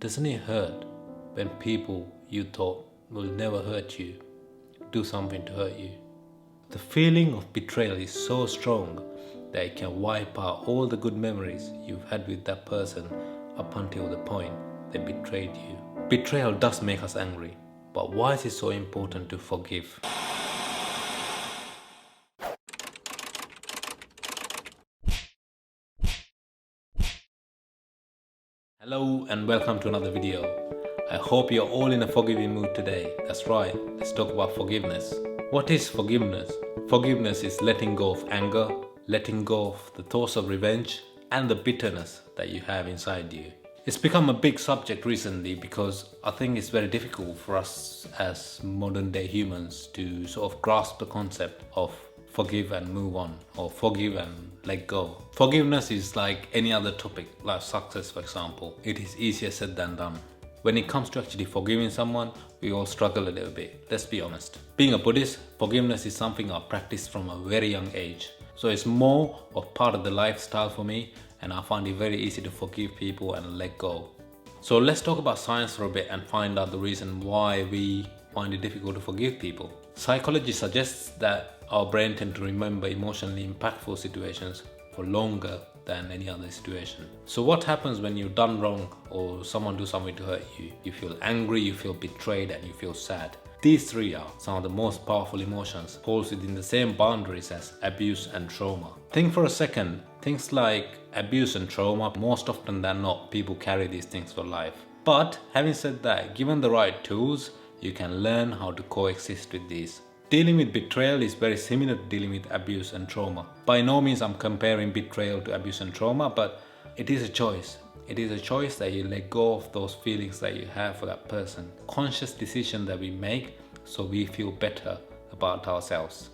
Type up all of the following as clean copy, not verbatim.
Doesn't it hurt when people you thought will never hurt you do something to hurt you? The feeling of betrayal is so strong that it can wipe out all the good memories you've had with that person up until the point they betrayed you. Betrayal does make us angry, but why is it so important to forgive? Hello and welcome to another video. I hope you're all in a forgiving mood today. That's right, let's talk about forgiveness. What is forgiveness? Forgiveness is letting go of anger, letting go of the thoughts of revenge and the bitterness that you have inside you. It's become a big subject recently because I think it's very difficult for us as modern day humans to sort of grasp the concept of forgive and move on, or forgive and let go. Forgiveness is like any other topic, like success for example. It is easier said than done. When it comes to actually forgiving someone, we all struggle a little bit, let's be honest. Being a Buddhist, forgiveness is something I practiced from a very young age. So it's more of part of the lifestyle for me, and I find it very easy to forgive people and let go. So let's talk about science for a bit and find out the reason why we find it difficult to forgive people. Psychology suggests that our brain tends to remember emotionally impactful situations for longer than any other situation. So what happens when you've done wrong or someone do something to hurt you? You feel angry, you feel betrayed, and you feel sad. These three are some of the most powerful emotions, falls within the same boundaries as abuse and trauma. Think for a second, things like abuse and trauma, most often than not, people carry these things for life. But having said that, given the right tools, you can learn how to coexist with these. Dealing with betrayal is very similar to dealing with abuse and trauma. By no means I'm comparing betrayal to abuse and trauma, but it is a choice. It is a choice that you let go of those feelings that you have for that person. Conscious decision that we make so we feel better about ourselves.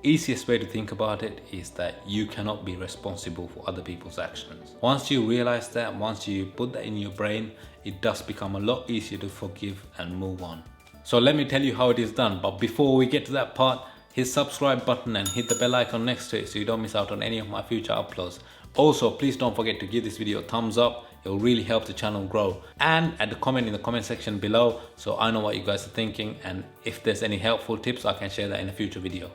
Easiest way to think about it is that you cannot be responsible for other people's actions. Once you realize that, once you put that in your brain, it does become a lot easier to forgive and move on. So let me tell you how it is done, but before we get to that part, hit subscribe button and hit the bell icon next to it so you don't miss out on any of my future uploads. Also, please don't forget to give this video a thumbs up, it will really help the channel grow. And add a comment in the comment section below so I know what you guys are thinking, and if there's any helpful tips I can share that in a future video.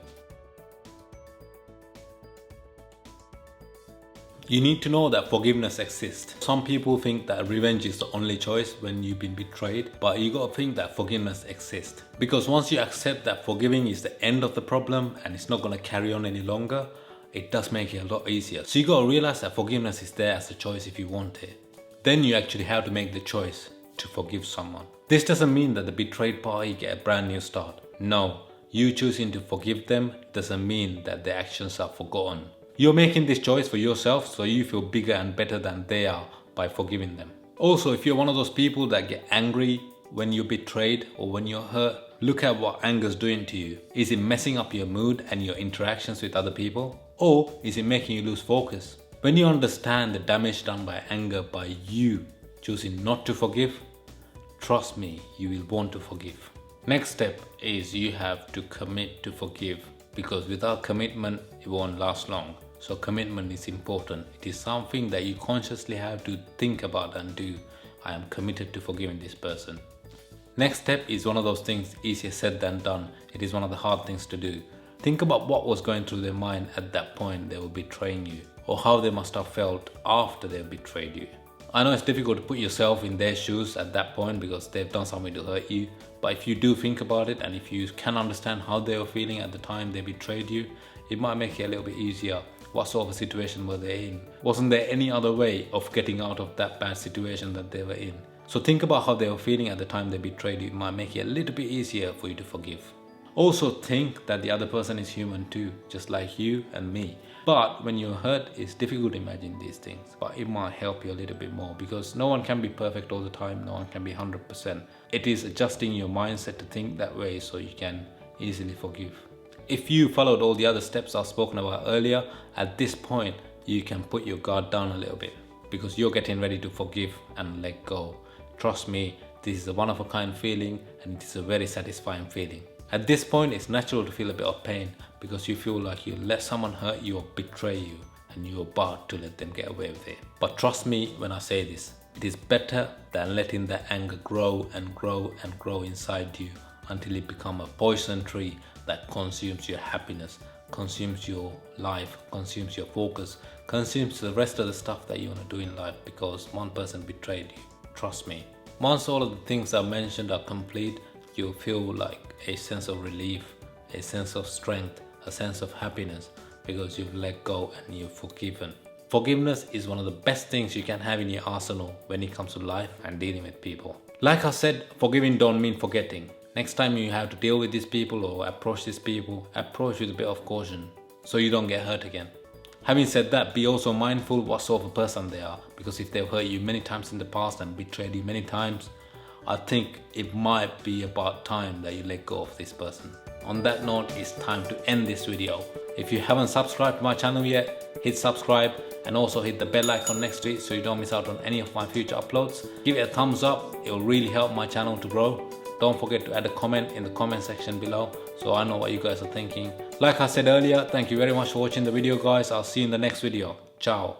You need to know that forgiveness exists. Some people think that revenge is the only choice when you've been betrayed, but you gotta think that forgiveness exists. Because once you accept that forgiving is the end of the problem and it's not gonna carry on any longer, it does make it a lot easier. So you gotta realize that forgiveness is there as a choice if you want it. Then you actually have to make the choice to forgive someone. This doesn't mean that the betrayed party get a brand new start. No, you choosing to forgive them doesn't mean that their actions are forgotten. You're making this choice for yourself so you feel bigger and better than they are by forgiving them. Also, if you're one of those people that get angry when you're betrayed or when you're hurt, look at what anger's doing to you. Is it messing up your mood and your interactions with other people? Or is it making you lose focus? When you understand the damage done by anger by you choosing not to forgive, trust me, you will want to forgive. Next step is you have to commit to forgive, because without commitment, it won't last long. So commitment is important. It is something that you consciously have to think about and do. I am committed to forgiving this person. Next step is one of those things easier said than done. It is one of the hard things to do. Think about what was going through their mind at that point they were betraying you, or how they must have felt after they betrayed you. I know it's difficult to put yourself in their shoes at that point because they've done something to hurt you, but if you do think about it and if you can understand how they were feeling at the time they betrayed you, it might make it a little bit easier. What sort of a situation were they in? Wasn't there any other way of getting out of that bad situation that they were in? So think about how they were feeling at the time they betrayed you. It might make it a little bit easier for you to forgive. Also think that the other person is human too, just like you and me. But when you're hurt, it's difficult to imagine these things. But it might help you a little bit more because no one can be perfect all the time. No one can be 100%. It is adjusting your mindset to think that way so you can easily forgive. If you followed all the other steps I've spoken about earlier, at this point, you can put your guard down a little bit because you're getting ready to forgive and let go. Trust me, this is a one-of-a-kind feeling and it is a very satisfying feeling. At this point, it's natural to feel a bit of pain because you feel like you let someone hurt you or betray you and you're about to let them get away with it. But trust me when I say this, It is better than letting that anger grow and grow and grow inside you until it becomes a poison tree that consumes your happiness, consumes your life, consumes your focus, consumes the rest of the stuff that you want to do in life because one person betrayed you. Trust me. Once all of the things I mentioned are complete, you'll feel like a sense of relief, a sense of strength, a sense of happiness because you've let go and you've forgiven. Forgiveness is one of the best things you can have in your arsenal when it comes to life and dealing with people. Like I said, forgiving don't mean forgetting. Next time you have to deal with these people or approach these people, approach with a bit of caution so you don't get hurt again. Having said that, be also mindful what sort of a person they are, because if they've hurt you many times in the past and betrayed you many times, I think it might be about time that you let go of this person. On that note, it's time to end this video. If you haven't subscribed to my channel yet, hit subscribe and also hit the bell icon next to it so you don't miss out on any of my future uploads. Give it a thumbs up, it will really help my channel to grow. Don't forget to add a comment in the comment section below so I know what you guys are thinking. Like I said earlier, thank you very much for watching the video guys. I'll see you in the next video. Ciao.